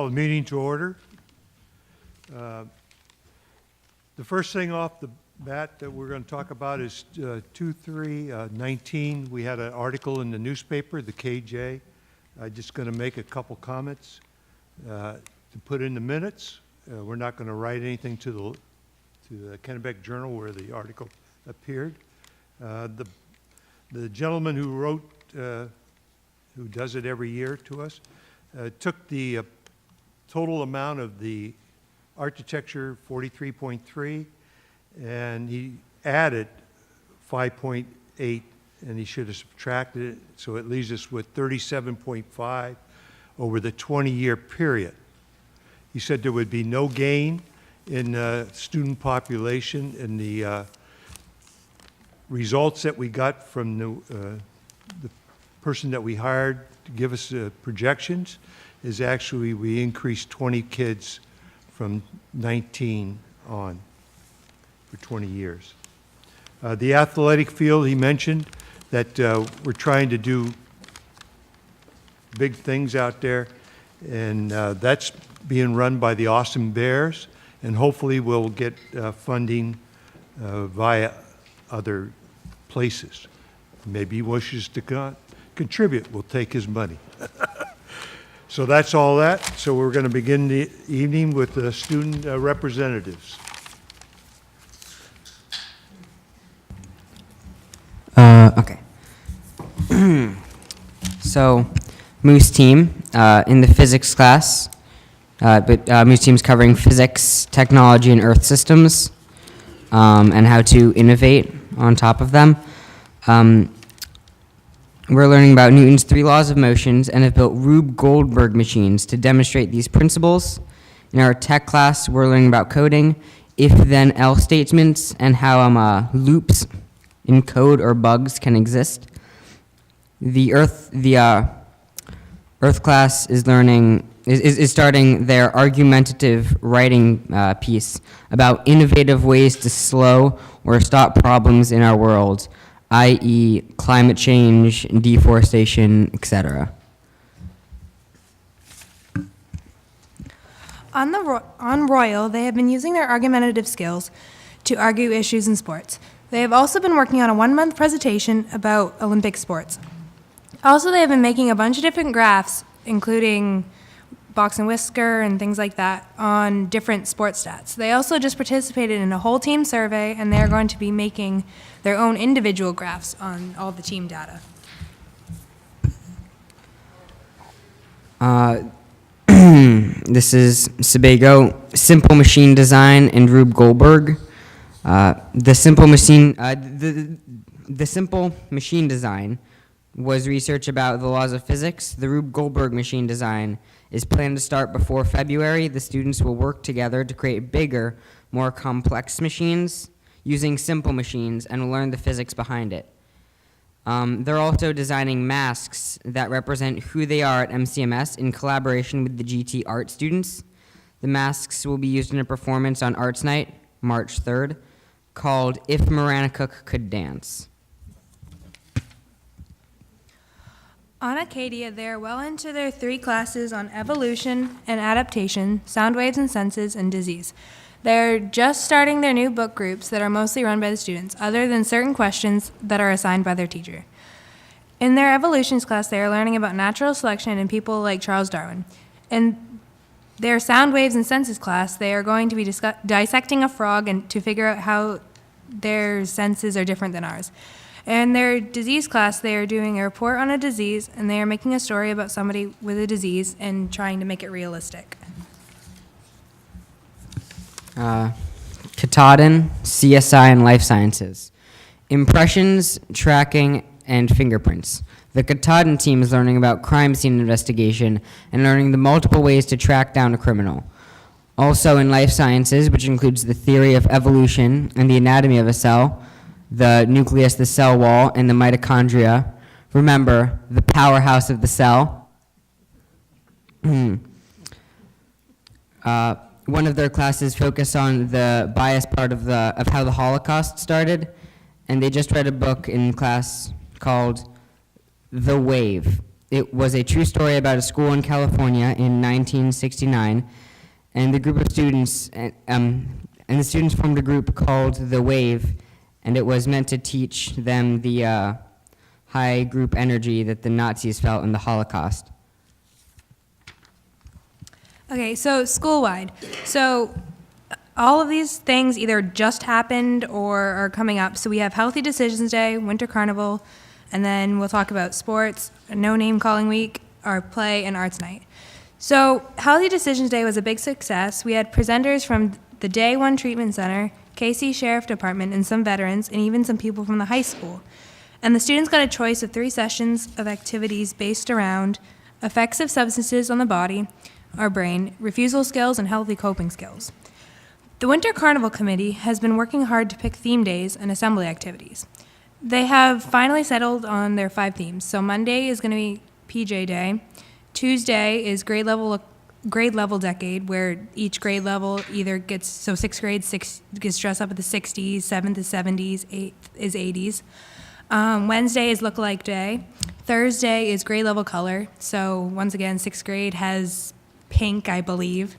Call the meeting to order. The first thing off the bat that we're going to talk about is 2/3/19. We had an article in the newspaper, the KJ. I'm just going to make a couple comments to put in the minutes. We're not going to write anything to the Kennebec Journal where the article appeared. The gentleman who wrote, who does it every year to us, took the total amount of the architecture 43.3 and he added 5.8 and he should have subtracted it, so it leaves us with 37.5 over the 20-year period. He said there would be no gain in student population, and the results that we got from the person that we hired to give us projections is actually we increased 20 kids from 19 on for 20 years. The athletic field, he mentioned that we're trying to do big things out there, and that's being run by the Austin Bears, and hopefully we'll get funding via other places. Maybe he wishes to contribute. We'll take his money. So that's all that. So we're going to begin the evening with the student representatives. Okay. So, Moose team in the physics class, but Moose team's covering physics, technology, and earth systems, and how to innovate on top of them. We're learning about Newton's 3 laws of motions and have built Rube Goldberg machines to demonstrate these principles. In our tech class, we're learning about coding, if-then-else statements, and how loops in code or bugs can exist. The Earth class is starting their argumentative writing piece about innovative ways to slow or stop problems in our world, i.e. climate change, deforestation, etc. On Royal, they have been using their argumentative skills to argue issues in sports. They have also been working on a 1-month presentation about Olympic sports. Also, they have been making a bunch of different graphs, including box and whisker and things like that, on different sports stats. They also just participated in a whole team survey, and they're going to be making their own individual graphs on all the team data. This is Sebago, Simple Machine Design, and Rube Goldberg. The simple machine design was research about the laws of physics. The Rube Goldberg machine design is planned to start before February. The students will work together to create bigger, more complex machines using simple machines and will learn the physics behind it. They're also designing masks that represent who they are at MCMS in collaboration with the GT art students. The masks will be used in a performance on Arts Night, March 3rd, called If Marana Cook Could Dance. On Acadia, they are well into their 3 classes on evolution and adaptation, sound waves and senses, and disease. They're just starting their new book groups that are mostly run by the students, other than certain questions that are assigned by their teacher. In their evolutions class, they are learning about natural selection and people like Charles Darwin. In their sound waves and senses class, they are going to be dissecting a frog and to figure out how their senses are different than ours. In their disease class, they are doing a report on a disease, and they are making a story about somebody with a disease and trying to make it realistic. Katahdin, CSI, and Life Sciences. Impressions, tracking, and fingerprints. The Katahdin team is learning about crime scene investigation and learning the multiple ways to track down a criminal. Also in Life Sciences, which includes the theory of evolution and the anatomy of a cell, the nucleus, the cell wall, and the mitochondria. Remember, the powerhouse of the cell. One of their classes focused on the bias part of how the Holocaust started, and they just read a book in class called The Wave. It was a true story about a school in California in 1969, and the group of students, and the students formed a group called The Wave, and it was meant to teach them the high group energy that the Nazis felt in the Holocaust. Okay, so school-wide. So all of these things either just happened or are coming up. So we have Healthy Decisions Day, Winter Carnival, and then we'll talk about sports, No Name Calling Week, our play, and Arts Night. So Healthy Decisions Day was a big success. We had presenters from the Day One Treatment Center, KC Sheriff Department, and some veterans, and even some people from the high school. And the students got a choice of 3 sessions of activities based around effects of substances on the body, our brain, refusal skills, and healthy coping skills. The Winter Carnival Committee has been working hard to pick theme days and assembly activities. They have finally settled on their 5 themes. So Monday is going to be PJ Day. Tuesday is grade level decade, where each grade level either gets, so 6th grade gets dressed up at the 60s, 7th is 70s, 8th is 80s. Wednesday is look-alike day. Thursday is grade level color. So once again, 6th grade has pink, I believe.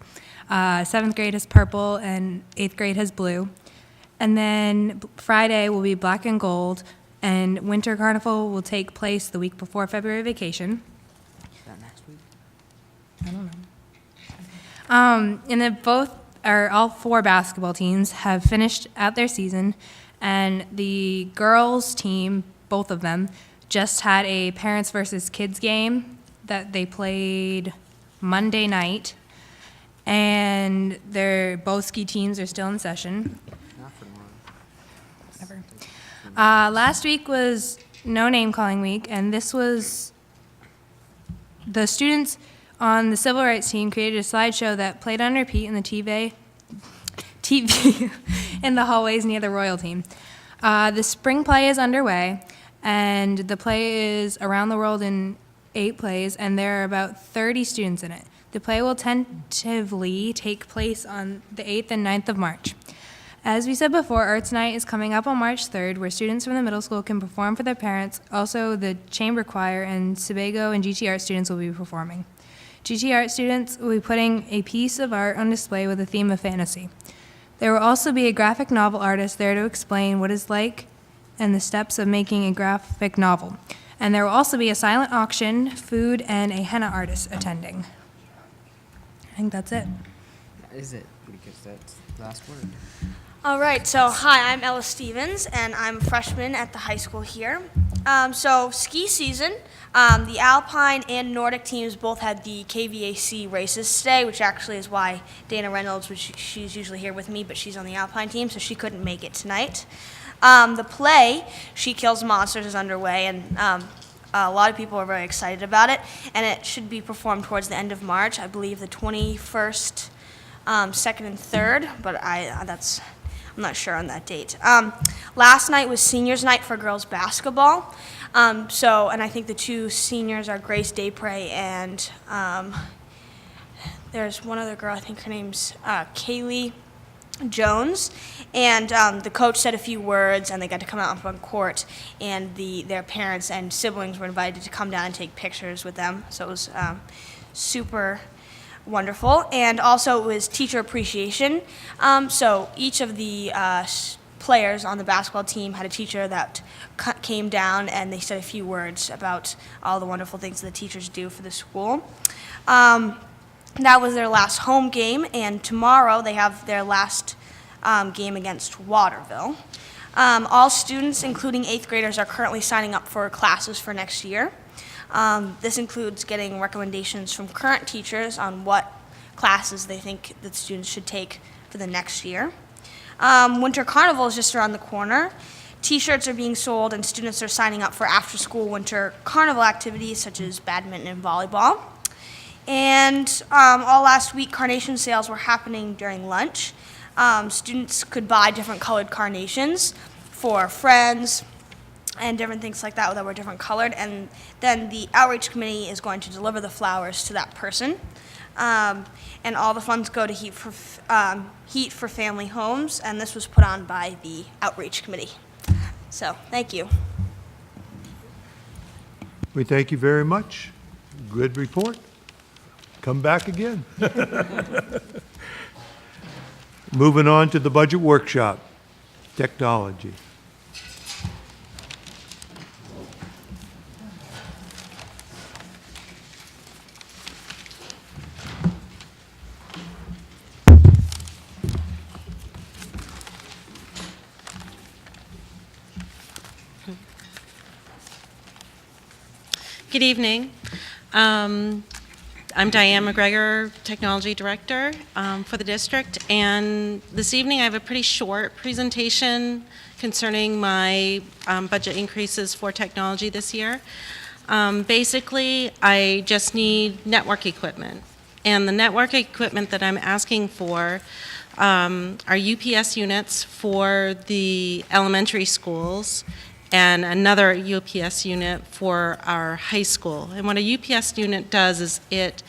7th grade has purple, and 8th grade has blue. And then Friday will be black and gold, and Winter Carnival will take place the week before February vacation. Is that next week? I don't know. And then all 4 basketball teams have finished out their season, and the girls team, both of them, just had a parents versus kids game that they played Monday night, and both ski teams are still in session. Whatever. Last week was No Name Calling Week, and this was the students on the civil rights team created a slideshow that played on repeat in the TV in the hallways near the Royal team. The spring play is underway, and the play is around the world in 8 plays, and there are about 30 students in it. The play will tentatively take place on the 8th and 9th of March. As we said before, Arts Night is coming up on March 3rd, where students from the middle school can perform for their parents. Also, the chamber choir and Sebago and GT Art students will be performing. GT Art students will be putting a piece of art on display with a theme of fantasy. There will also be a graphic novel artist there to explain what it's like and the steps of making a graphic novel. And there will also be a silent auction, food, and a henna artist attending. I think that's it. That is it, because that's the last word. All right, so hi, I'm Ella Stevens, and I'm a freshman at the high school here. So ski season, the Alpine and Nordic teams both had the KVAC races today, which actually is why Dana Reynolds, she's usually here with me, but she's on the Alpine team, so she couldn't make it tonight. The play, She Kills Monsters, is underway, and a lot of people are very excited about it, and it should be performed towards the end of March, I believe the 21st, 2nd, and 3rd, but I'm not sure on that date. Last night was seniors night for girls basketball. And I think the 2 seniors are Grace Daypre and there's one other girl, I think her name's Kaylee Jones. And the coach said a few words, and they got to come out on court, and their parents and siblings were invited to come down and take pictures with them. So it was super wonderful. And also it was teacher appreciation. So each of the players on the basketball team had a teacher that came down, and they said a few words about all the wonderful things the teachers do for the school. That was their last home game, and tomorrow they have their last game against Waterville. All students, including 8th graders, are currently signing up for classes for next year. This includes getting recommendations from current teachers on what classes they think that students should take for the next year. Winter Carnival is just around the corner. T-shirts are being sold, and students are signing up for after-school Winter Carnival activities such as badminton and volleyball. And all last week, carnation sales were happening during lunch. Students could buy different colored carnations for friends and different things like that were different colored, and then the outreach committee is going to deliver the flowers to that person. And all the funds go to Heat for Family Homes, and this was put on by the outreach committee. So, thank you. We thank you very much. Good report. Come back again. Moving on to the budget workshop, technology. Good evening. I'm Diane McGregor, Technology Director for the district, and this evening I have a pretty short presentation concerning my budget increases for technology this year. Basically, I just need network equipment, and the network equipment that I'm asking for are UPS units for the elementary schools and another UPS unit for our high school. And what a UPS unit does is it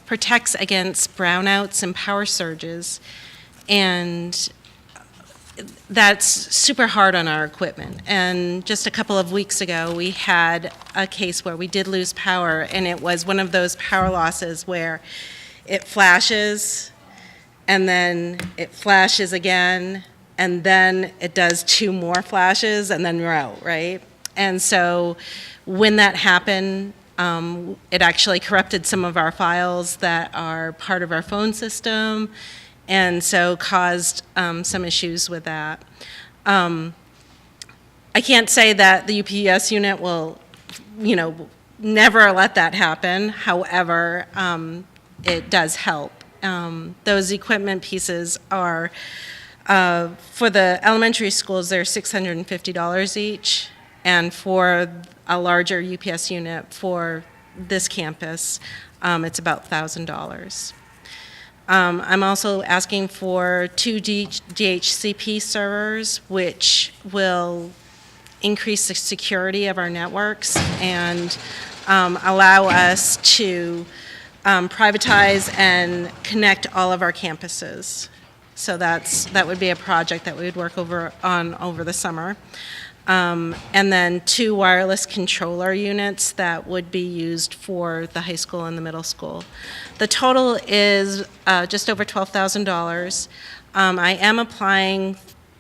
protects against brownouts and power surges, and that's super hard on our equipment. And just a couple of weeks ago, we had a case where we did lose power, and it was one of those power losses where it flashes, and then it flashes again, and then it does 2 more flashes, and then we're out, right? And so when that happened, it actually corrupted some of our files that are part of our phone system, and so caused some issues with that. I can't say that the UPS unit will, never let that happen. However, it does help. Those equipment pieces are, for the elementary schools, they're $650 each, and for a larger UPS unit for this campus, it's about $1,000. I'm also asking for 2 DHCP servers, which will increase the security of our networks and allow us to privatize and connect all of our campuses. So that would be a project that we would work on over the summer. And then 2 wireless controller units that would be used for the high school and the middle school. The total is just over $12,000. I am applying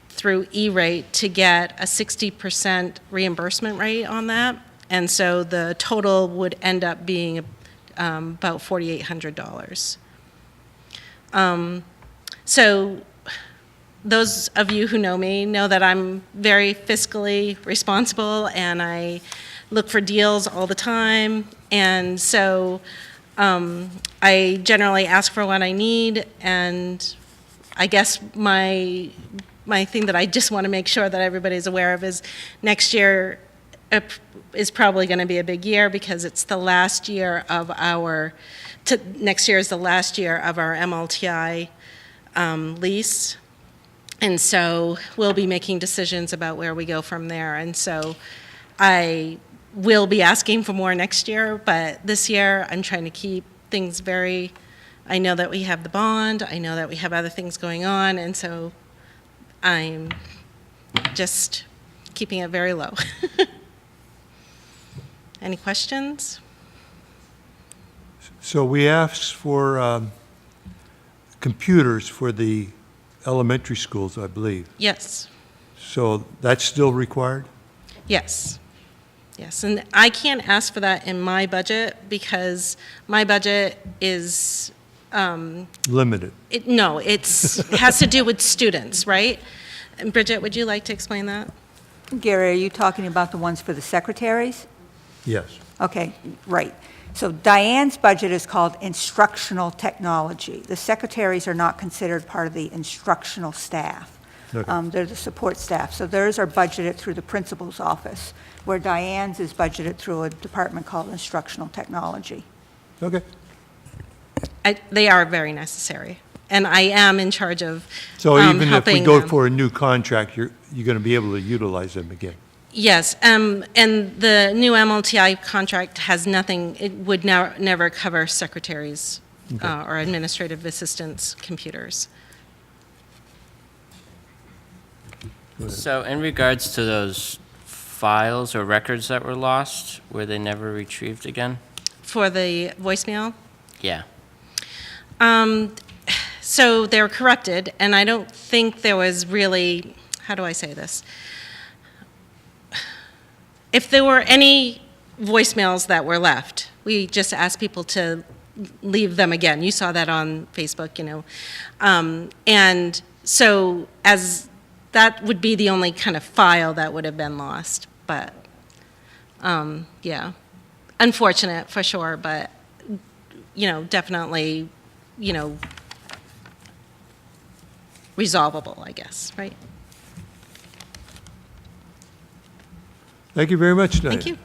through E-rate to get a 60% reimbursement rate on that, and so the total would end up being about $4,800. So those of you who know me know that I'm very fiscally responsible, and I look for deals all the time, and so I generally ask for what I need, and I guess my thing that I just want to make sure that everybody's aware of is next year is probably going to be a big year because it's the last year of next year is the last year of our MLTI lease. And so we'll be making decisions about where we go from there. And so I will be asking for more next year, but this year I'm trying to keep things I know that we have the bond, I know that we have other things going on, and so I'm just keeping it very low. Any questions? So we asked for computers for the elementary schools, I believe. Yes. So that's still required? Yes. Yes, and I can't ask for that in my budget because my budget is Limited. it has to do with students, right? And Bridget, would you like to explain that? Gary, are you talking about the ones for the secretaries? Yes. Okay, right. So Diane's budget is called instructional technology. The secretaries are not considered part of the instructional staff. Okay. They're the support staff. So theirs are budgeted through the principal's office, where Diane's is budgeted through a department called instructional technology. Okay. They are very necessary, and I am in charge of So even if we helping go them. for a new contract, you're going to be able to utilize them again? Yes, and the new MLTI contract has nothing, it would never cover secretaries Okay. or administrative assistants' computers. So in regards to those files or records that were lost, were they never retrieved again? For the voicemail? Yeah. So they're corrected, and I don't think there was really, how do I say this? If there were any voicemails that were left, we just asked people to leave them again. You saw that on Facebook, you know. And so as that would be the only kind of file that would have been lost. But, yeah, unfortunate for sure, but, you know, definitely, you know, resolvable, I guess, right? Thank you very much, Diane. Thank you.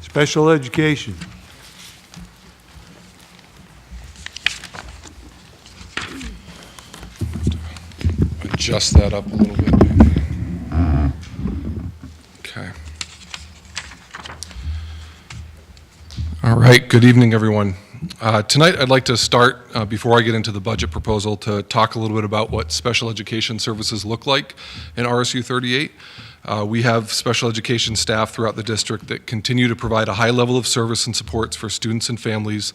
Special education. Adjust that up a little bit. Okay. All right, good evening, everyone. Tonight, I'd like to start, before I get into the budget proposal, to talk a little bit about what special education services look like in RSU 38. We have special education staff throughout the district that continue to provide a high level of service and supports for students and families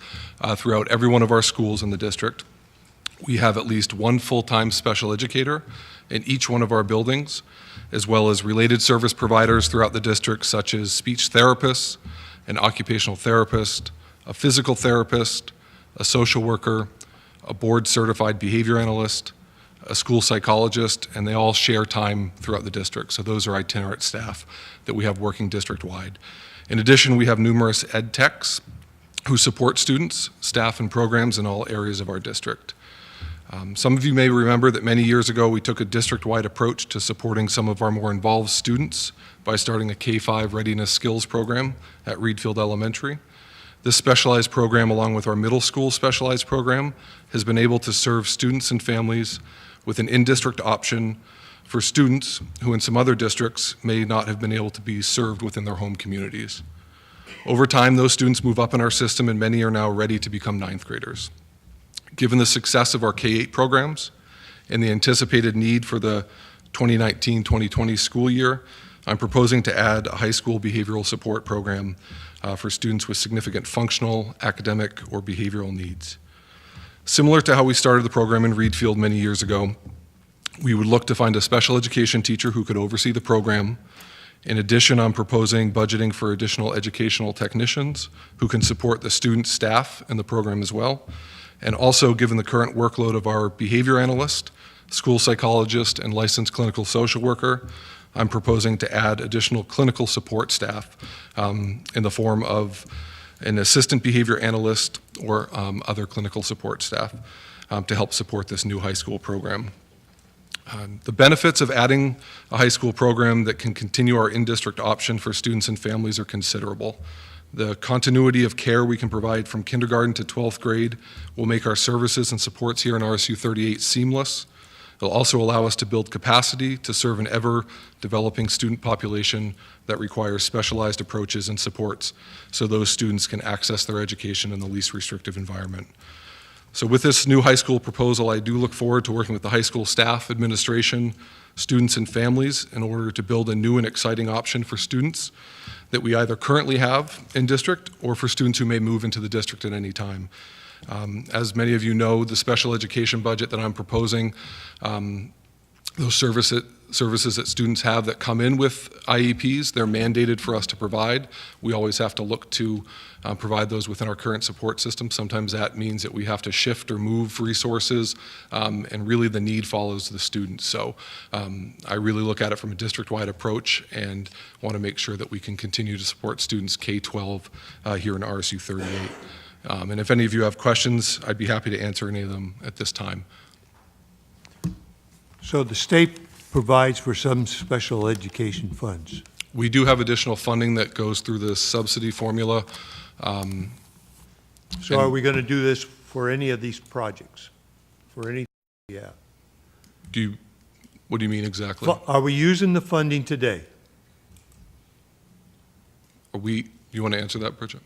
throughout every one of our schools in the district. We have at least one full-time special educator in each one of our buildings, as well as related service providers throughout the district, such as speech therapists, an occupational therapist, a physical therapist, a social worker, a board-certified behavior analyst, a school psychologist, and they all share time throughout the district. So those are itinerant staff that we have working district-wide. In addition, we have numerous ed techs who support students, staff, and programs in all areas of our district. Some of you may remember that many years ago we took a district-wide approach to supporting some of our more involved students by starting a K-5 readiness skills program at Reedfield Elementary. This specialized program, along with our middle school specialized program, has been able to serve students and families with an in-district option for students who in some other districts may not have been able to be served within their home communities. Over time, those students move up in our system, and many are now ready to become ninth graders. Given the success of our K-8 programs and the anticipated need for the 2019-2020 school year, I'm proposing to add a high school behavioral support program for students with significant functional, academic, or behavioral needs. Similar to how we started the program in Reedfield many years ago, we would look to find a special education teacher who could oversee the program. In addition, I'm proposing budgeting for additional educational technicians who can support the student staff in the program as well. And also, given the current workload of our behavior analyst, school psychologist, and licensed clinical social worker, I'm proposing to add additional clinical support staff in the form of an assistant behavior analyst or other clinical support staff to help support this new high school program. The benefits of adding a high school program that can continue our in-district option for students and families are considerable. The continuity of care we can provide from kindergarten to 12th grade will make our services and supports here in RSU 38 seamless. It'll also allow us to build capacity to serve an ever-developing student population that requires specialized approaches and supports so those students can access their education in the least restrictive environment. So with this new high school proposal, I do look forward to working with the high school staff, administration, students, and families in order to build a new and exciting option for students that we either currently have in district or for students who may move into the district at any time. As many of you know, the special education budget that I'm proposing, those services that students have that come in with IEPs, they're mandated for us to provide. We always have to look to provide those within our current support system. Sometimes that means that we have to shift or move resources, and really the need follows the student. So I really look at it from a district-wide approach and want to make sure that we can continue to support students K-12 here in RSU 38. And if any of you have questions, I'd be happy to answer any of them at this time. So the state provides for some special education funds. We do have additional funding that goes through the subsidy formula. So are we going to do this for any of these projects? For any, yeah. What do you mean exactly? Are we using the funding today? You want to answer that, Bridget?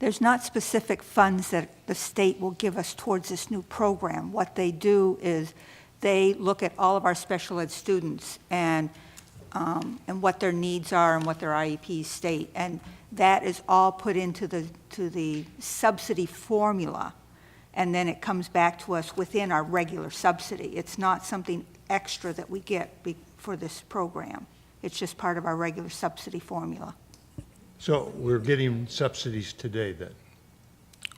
There's not specific funds that the state will give us towards this new program. What they do is they look at all of our special ed students, and and what their needs are and what their IEPs state. And that is all put into the subsidy formula, and then it comes back to us within our regular subsidy. It's not something extra that we get for this program. It's just part of our regular subsidy formula. So we're getting subsidies today then?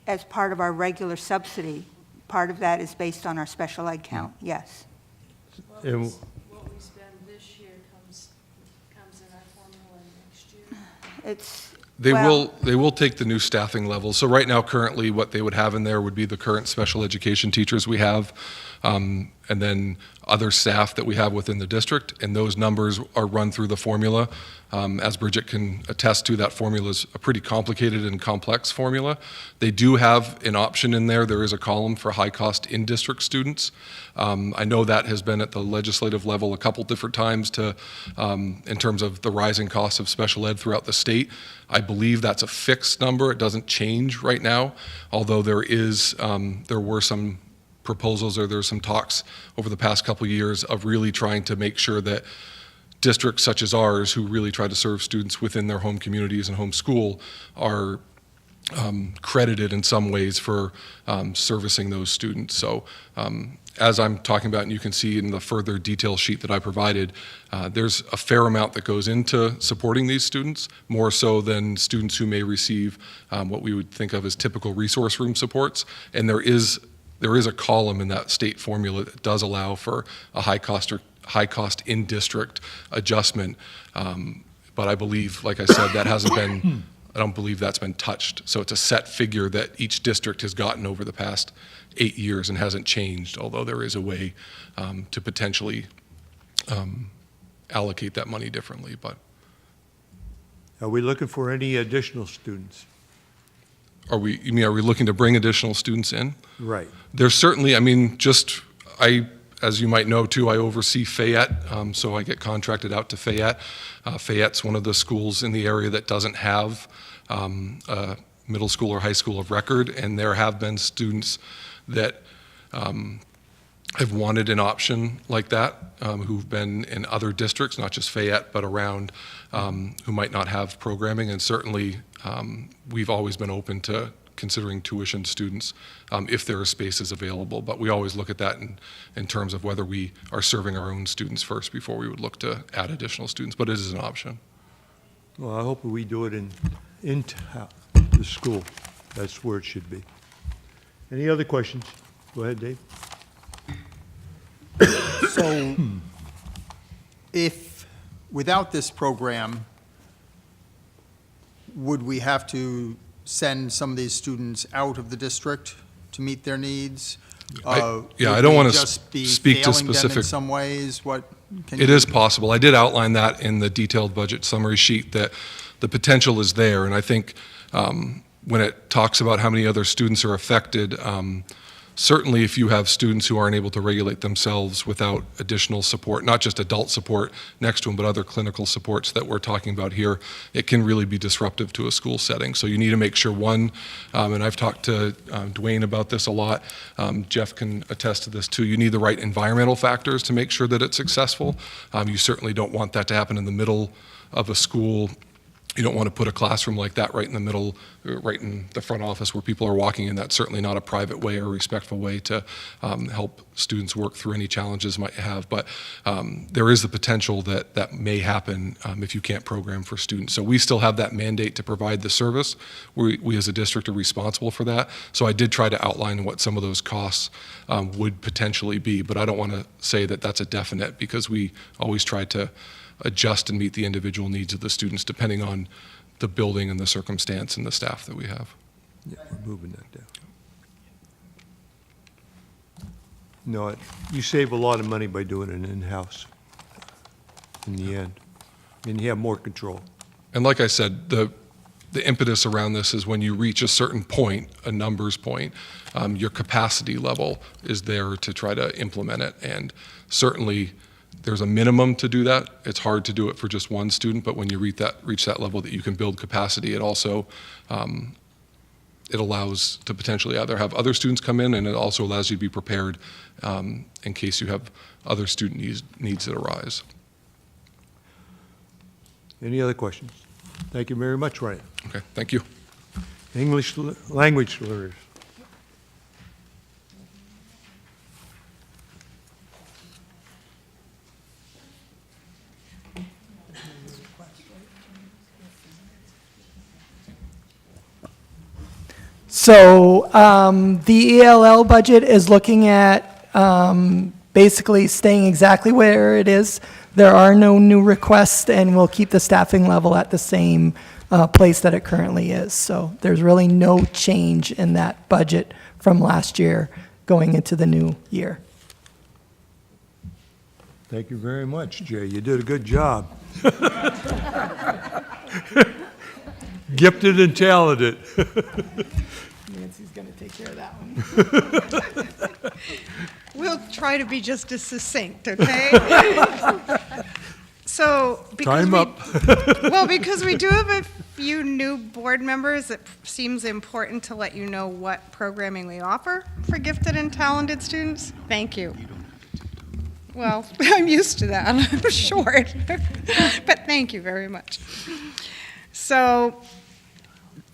As part of our regular subsidy, part of that is based on our special ed count, yes. And What we spend this year comes in our formula next year. It's, They well, will take the new staffing levels. So right now, currently, what they would have in there would be the current special education teachers we have, and then other staff that we have within the district, and those numbers are run through the formula. As Bridget can attest to, that formula is a pretty complicated and complex formula. They do have an option in there. There is a column for high-cost in-district students. I know that has been at the legislative level a couple different times in terms of the rising costs of special ed throughout the state. I believe that's a fixed number. It doesn't change right now, although there were some proposals, or there's some talks over the past couple years of really trying to make sure that districts such as ours, who really try to serve students within their home communities and home school, are credited in some ways for servicing those students. So as I'm talking about, and you can see in the further detail sheet that I provided, there's a fair amount that goes into supporting these students, more so than students who may receive what we would think of as typical resource room supports. And there is a column in that state formula that does allow for a high cost in-district adjustment. But I believe, like I said, that hasn't been, I don't believe that's been touched. So it's a set figure that each district has gotten over the past 8 years and hasn't changed, although there is a way to potentially allocate that money differently. But are we looking for any additional students? are we looking to bring additional students in? Right. There's certainly, as you might know too, I oversee Fayette, so I get contracted out to Fayette. Fayette's one of the schools in the area that doesn't have a middle school or high school of record, and there have been students that have wanted an option like that, who've been in other districts, not just Fayette, but around, who might not have programming, and certainly we've always been open to considering tuition students if there are spaces available. But we always look at that in terms of whether we are serving our own students first before we would look to add additional students, but it is an option. Well, I hope we do it in the school. That's where it should be. Any other questions? Go ahead, Dave. So, if, without this program, would we have to send some of these students out of the district to meet their needs? I don't Would we wanna just be speak to failing them specific- in some ways? It is possible. I did outline that in the detailed budget summary sheet, that the potential is there. And I think when it talks about how many other students are affected, certainly if you have students who aren't able to regulate themselves without additional support, not just adult support next to them, but other clinical supports that we're talking about here, it can really be disruptive to a school setting. So you need to make sure, one, and I've talked to Dwayne about this a lot, Jeff can attest to this too, you need the right environmental factors to make sure that it's successful. You certainly don't want that to happen in the middle of a school. You don't want to put a classroom like that right in the middle, right in the front office where people are walking in. That's certainly not a private way or a respectful way to help students work through any challenges might have. But there is the potential that that may happen if you can't program for students. So we still have that mandate to provide the service. We as a district are responsible for that. So I did try to outline what some of those costs would potentially be, but I don't want to say that that's a definite, because we always try to adjust and meet the individual needs of the students depending on the building and the circumstance and the staff that we have. Yeah, we're moving that down. No, you save a lot of money by doing it in-house in the end, and you have more control. And like I said, the impetus around this is when you reach a certain point, a numbers point, your capacity level is there to try to implement it. And certainly there's a minimum to do that. It's hard to do it for just one student, but when you reach that level that you can build capacity, it also it allows to potentially either have other students come in, and it also allows you to be prepared in case you have other student needs that arise. Any other questions? Thank you very much, Ryan. Okay, thank you. English language learners. So the ELL budget is looking at basically staying exactly where it is. There are no new requests, and we'll keep the staffing level at the same place that it currently is. So there's really no change in that budget from last year going into the new year. Thank you very much, Jay. You did a good job. Gifted and talented. Nancy's going to take care of that one. We'll try to be just as succinct, okay? So, Time up. because we do have a few new board members, it seems important to let you know what programming we offer for gifted and talented students. Thank you. Well, I'm used to that. I'm short. But thank you very much. So,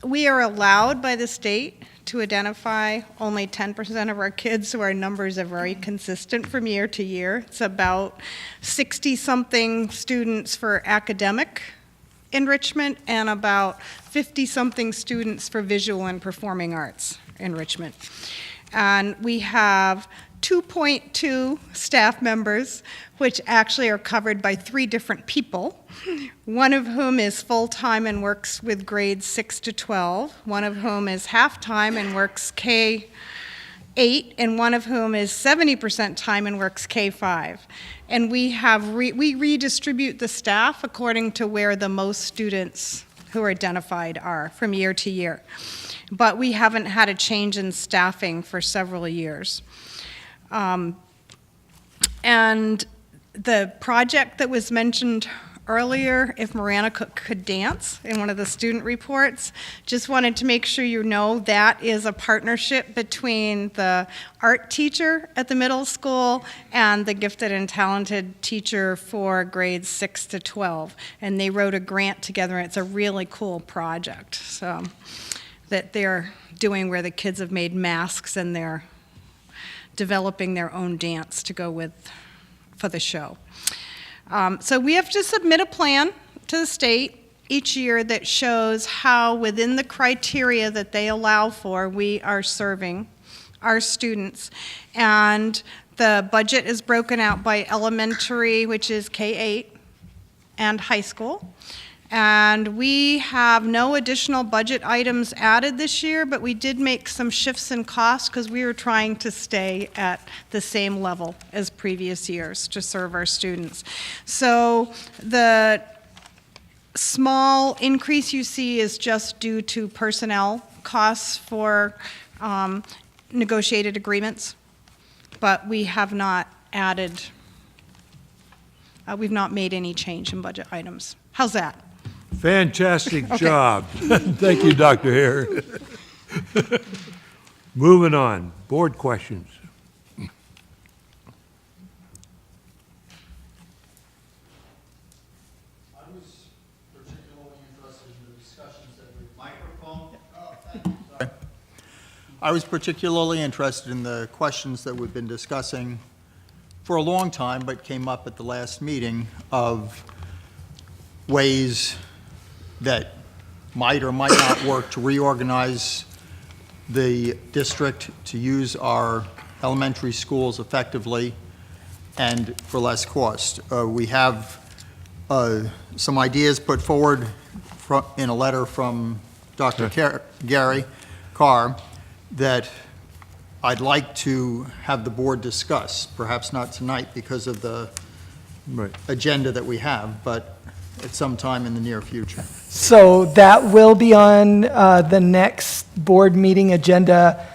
we are allowed by the state to identify only 10% of our kids, so our numbers are very consistent from year to year. It's about 60-something students for academic enrichment and about 50-something students for visual and performing arts enrichment. And we have 2.2 staff members, which actually are covered by 3 different people, one of whom is full-time and works with grades 6 to 12, one of whom is half-time and works K-8, and one of whom is 70% time and works K-5. And we redistribute the staff according to where the most students who are identified are from year to year. But we haven't had a change in staffing for several years. And the project that was mentioned earlier, if Marana could dance, in one of the student reports, just wanted to make sure you know that is a partnership between the art teacher at the middle school and the gifted and talented teacher for grades 6 to 12. And they wrote a grant together, and it's a really cool project. So that they're doing where the kids have made masks and they're developing their own dance to go with for the show. So we have to submit a plan to the state each year that shows how, within the criteria that they allow for, we are serving our students. And the budget is broken out by elementary, which is K-8, and high school. And we have no additional budget items added this year, but we did make some shifts in cost because we were trying to stay at the same level as previous years to serve our students. So the small increase you see is just due to personnel costs for negotiated agreements, but we have not added, we've not made any change in budget items. How's that? Fantastic job. Thank you, Dr. Hare. Moving on, board questions. I was particularly interested in the questions that we've been discussing for a long time, but came up at the last meeting, of ways that might or might not work to reorganize the district to use our elementary schools effectively and for less cost. We have some ideas put forward in a letter from Dr. Gary Carr that I'd like to have the board discuss, perhaps not tonight because of the agenda that we have, but at some time in the near future. So that will be on the next board meeting agenda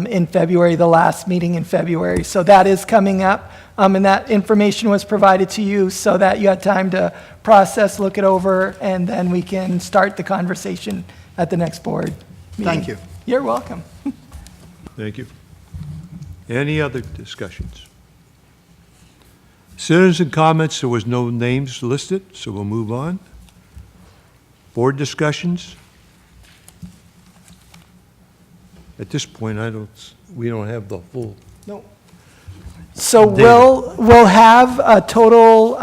in February, the last meeting in February. So that is coming up, and that information was provided to you so that you had time to process, look it over, and then we can start the conversation at the next board meeting. Thank you. You're welcome. Thank you. Any other discussions? Citizen comments, there was no names listed, so we'll move on. Board discussions? At this point, we don't have the full. No. So David. we'll have a total,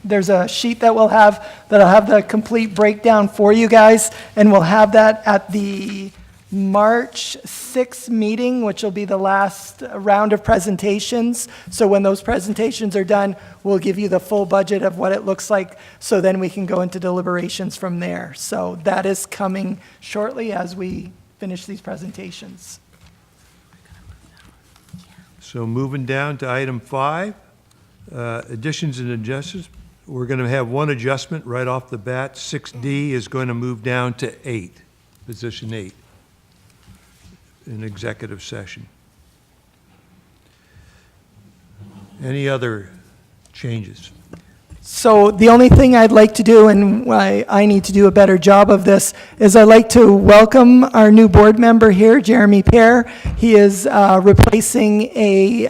there's a sheet that we'll have, that'll have the complete breakdown for you guys, and we'll have that at the March 6th meeting, which will be the last round of presentations. So when those presentations are done, we'll give you the full budget of what it looks like, so then we can go into deliberations from there. So that is coming shortly as we finish these presentations. So moving down to item 5, additions and adjustments. We're going to have one adjustment right off the bat. 6D is going to move down to 8, position 8, in executive session. Any other changes? So the only thing I'd like to do, and why I need to do a better job of this, is I'd like to welcome our new board member here, Jeremy Pear. He is replacing a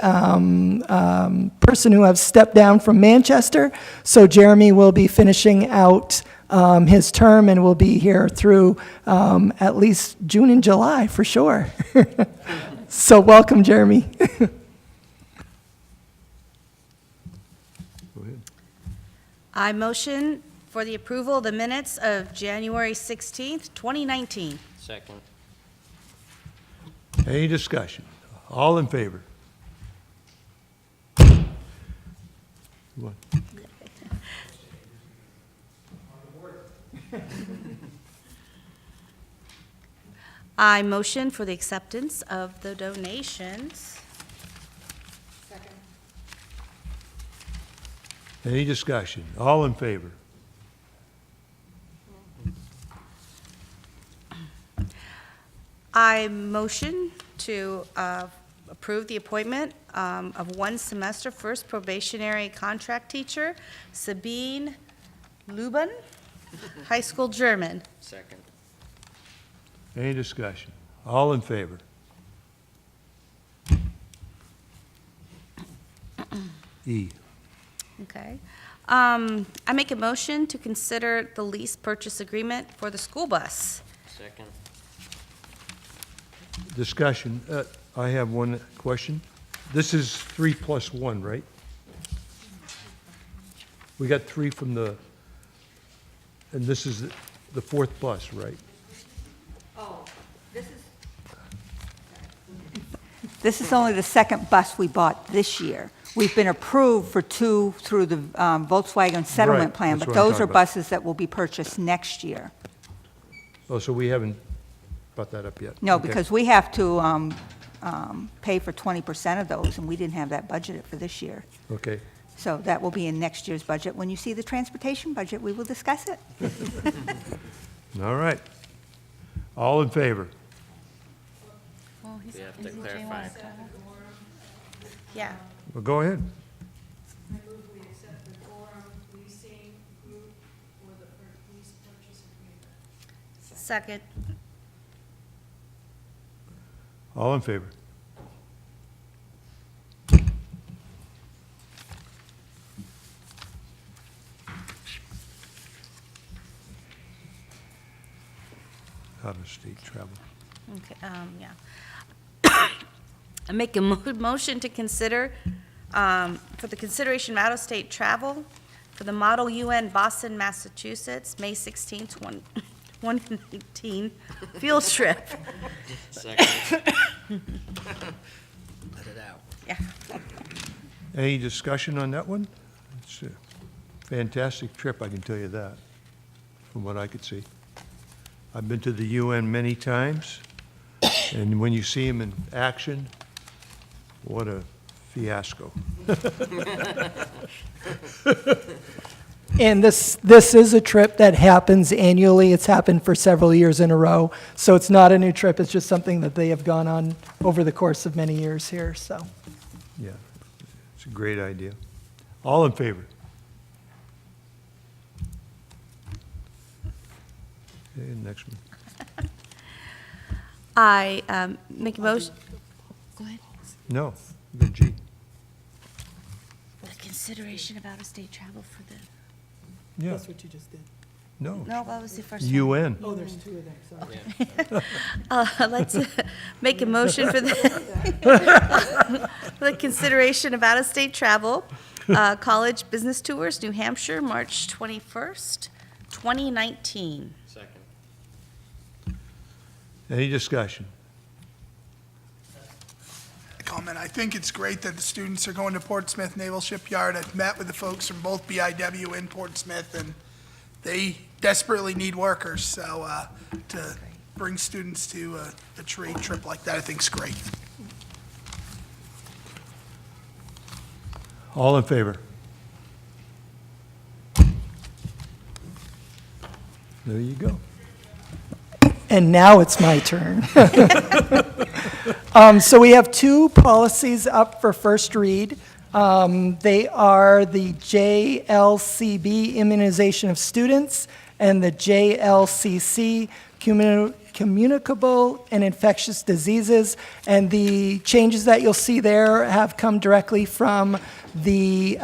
person who has stepped down from Manchester. So Jeremy will be finishing out his term and will be here through at least June and July for sure. So welcome, Jeremy. I motion for the approval of the minutes of January 16th, 2019. Second. Any discussion? All in favor? What? I motion for the acceptance of the donations. Any discussion? All in favor? I motion to approve the appointment of one semester first probationary contract teacher, Sabine Luban, high school German. Second. Any discussion? All in favor? E. Okay. I make a motion to consider the lease purchase agreement for the school bus. Second. Discussion. I have one question. This is 3 plus 1, right? We got 3 from the, and this is the 4th bus, right? Oh, this is only the second bus we bought this year. We've been approved for 2 through the Volkswagen settlement Right, plan, that's but what I'm those are talking about. buses that will be purchased next year. Oh, so we haven't brought that up yet? No, Okay. because we have to pay for 20% of those, and we didn't have that budgeted for this year. Okay. So that will be in next year's budget. When you see the transportation budget, we will discuss it. All right. All in favor? We have to clarify. Yeah. Well, go ahead. I move we accept the Gorham leasing group for the lease purchase agreement. Second. All in favor? Out-of-state travel. Okay, yeah. I make a motion to consider, for the consideration of out-of-state travel for the Model UN Boston, Massachusetts, May 16th, 2019 field trip. Second. Let it out. Yeah. Any discussion on that one? It's a fantastic trip, I can tell you that, from what I could see. I've been to the UN many times, and when you see them in action, what a fiasco. And this is a trip that happens annually. It's happened for several years in a row. So it's not a new trip. It's just something that they have gone on over the course of many years here, so. Yeah, it's a great idea. All in favor? Okay, next one. I make a motion. Go ahead. No, good G. The consideration of out-of-state travel for the, Yeah, what you just did. No, No, what was the first one? UN. Oh, there's two of them, sorry. I'd like to make a motion for the, for the consideration of out-of-state travel, college business tours, New Hampshire, March 21st, 2019. Second. Any discussion? Comment. I think it's great that the students are going to Portsmouth Naval Shipyard. I've met with the folks from both BIW and Portsmouth, and they desperately need workers. So to bring students to a trade trip like that, I think is great. All in favor? There you go. And now it's my turn. So we have two policies up for first read. They are the JLCB, immunization of students, and the JLCC, communicable and infectious diseases. And the changes that you'll see there have come directly from the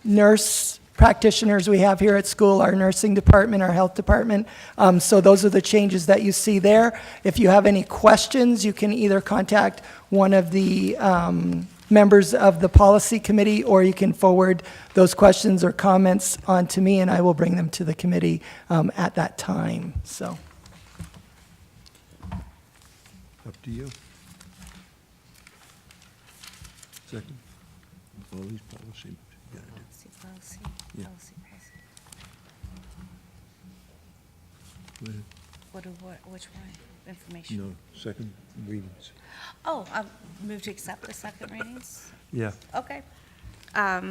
nurse practitioners we have here at school, our nursing department, our health department. So those are the changes that you see there. If you have any questions, you can either contact one of the members of the policy committee, or you can forward those questions or comments on to me, and I will bring them to the committee at that time. So, Up to you. Second. All these policy. you gotta do. Yeah. Go ahead. Which one? Information? No, second readings. Oh, move to accept the second readings? Yeah. Okay. I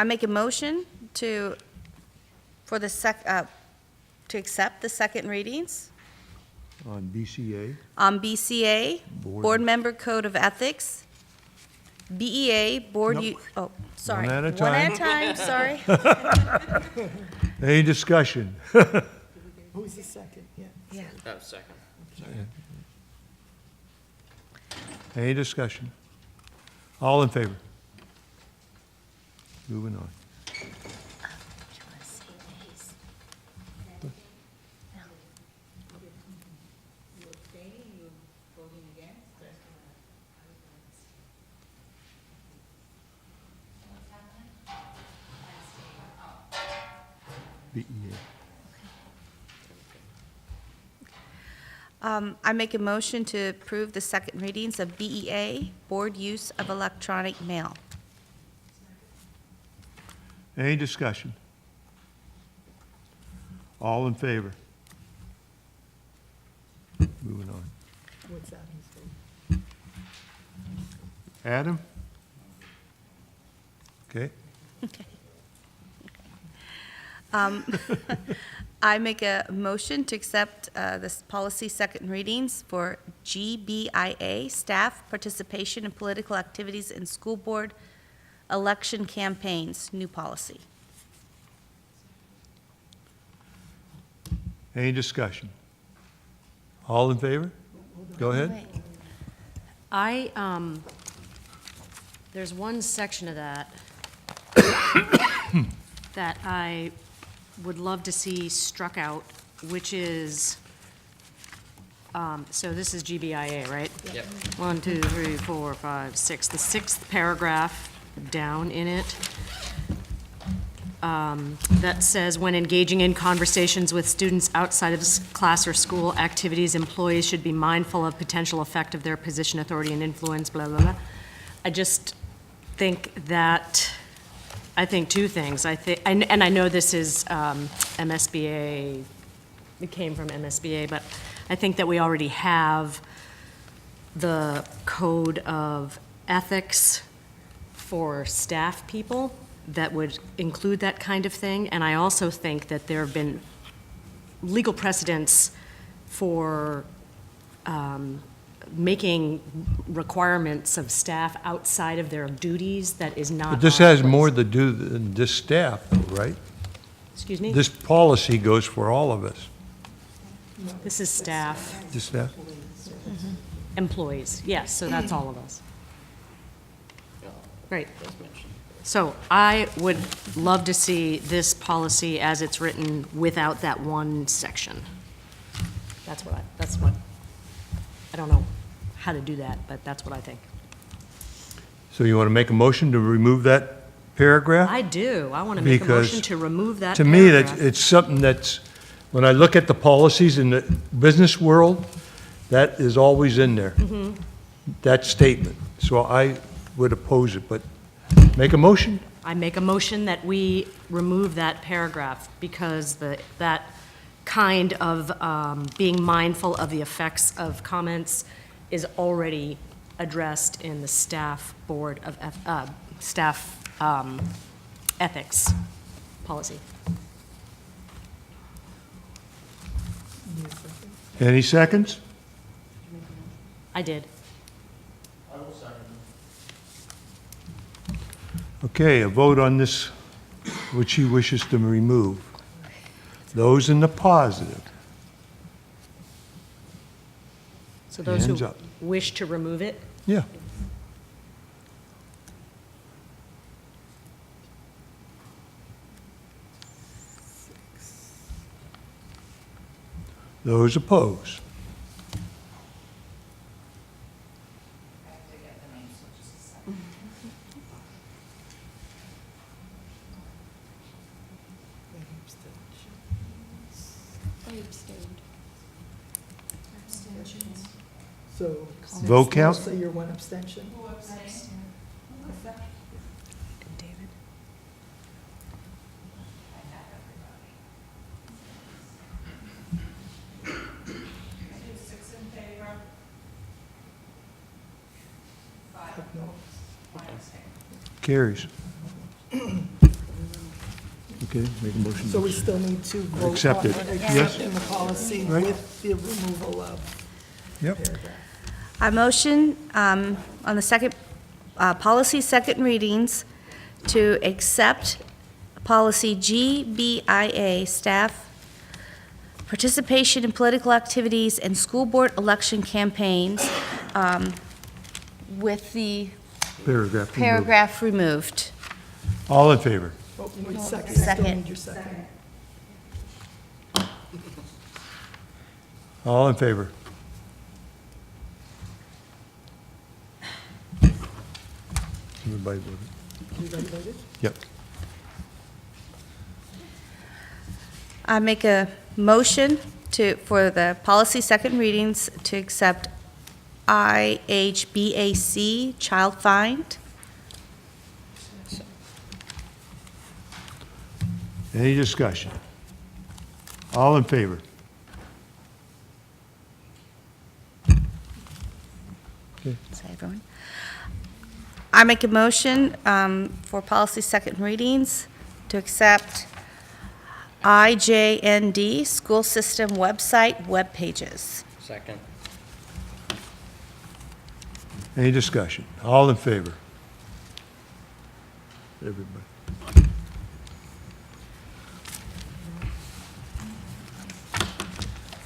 make a motion to accept the second readings On BCA, on BCA, Board Member Code of Ethics, BEA, Board Nope. oh, sorry. One at a One at a time. time, sorry. any discussion? who was the second? Yeah. Yeah. Oh, second. Any discussion? All in favor? Moving on. BEA. I make a motion to approve the second readings of BEA, Board Use of Electronic Mail. Any discussion? All in favor? Moving on. What's Adam's vote? Adam? Okay. I make a motion to accept this policy second readings for GBIA, staff participation in political activities in school board election campaigns, new policy. Any discussion? All in favor? Go ahead. There's one section of that that I would love to see struck out, which is, so this is GBIA, right? Yep. 1, 2, 3, 4, 5, 6. The sixth paragraph down in it that says, when engaging in conversations with students outside of class or school activities, employees should be mindful of potential effect of their position, authority, and influence, blah, blah, blah. I just think that, I think two things. And I know this is MSBA, it came from MSBA, but I think that we already have the code of ethics for staff people that would include that kind of thing. And I also think that there have been legal precedents for making requirements of staff outside of their duties that is not. But this has more to do than this staff, though, right? Excuse me? This policy goes for all of us. This is staff, This staff? employees, yes, so that's all of us. Right. So I would love to see this policy as it's written without that one section. That's what, I don't know how to do that, but that's what I think. So you want to make a motion to remove that paragraph? I do. I want to make a Because motion to remove that To me, paragraph. it's something that's, when I look at the policies in the business world, that is always in there, Mm-hmm. that statement. So I would oppose it, but make a motion? I make a motion that we remove that paragraph because that kind of being mindful of the effects of comments is already addressed in the staff board of, staff ethics policy. Any seconds? I did. Okay, a vote on this, which he wishes to remove. Those in the positive, So those Hands who up. wish to remove it, yeah. Those opposed? So. Vote count? So you're one abstention? David? Carries. Okay, make a motion. So we still need to vote Accept on it. Yes. accepting the policy Right. with the removal of Yep. paragraph. I motion on the second, policy second readings to accept policy GBIA, staff participation in political activities and school board election campaigns, with the Paragraph removed. paragraph removed. All in favor? Oh, wait, second, still Second. need your second. All in favor? Everybody voted? Everybody voted? Yep. I make a motion for the policy second readings to accept IHBAC, child find. Any discussion? All in favor? Sorry, everyone. I make a motion for policy second readings to accept IJND, school system website, web pages. Second. Any discussion? All in favor? Everybody.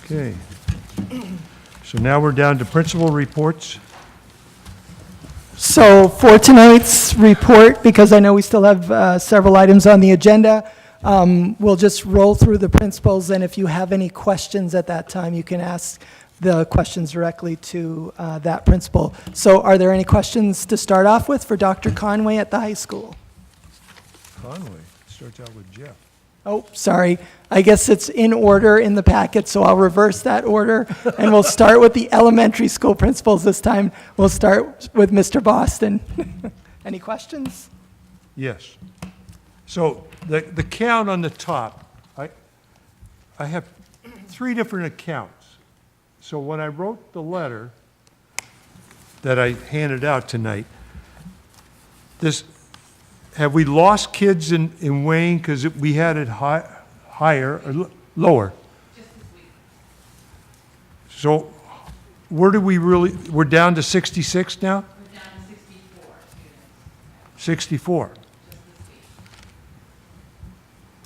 Okay. So now we're down to principal reports. So for tonight's report, because I know we still have several items on the agenda, we'll just roll through the principals, and if you have any questions at that time, you can ask the questions directly to that principal. So are there any questions to start off with for Dr. Conway at the high school? Conway, starts out with Jeff. Oh, sorry. I guess it's in order in the packet, so I'll reverse that order, and we'll start with the elementary school principals this time. We'll start with Mr. Boston. Any questions? Yes. So the count on the top, I have 3 different accounts. So when I wrote the letter that I handed out tonight, have we lost kids in Wayne because we had it higher or lower? Just this week. So where do we we're down to 66 now? We're down to 64 students. 64. Just this week.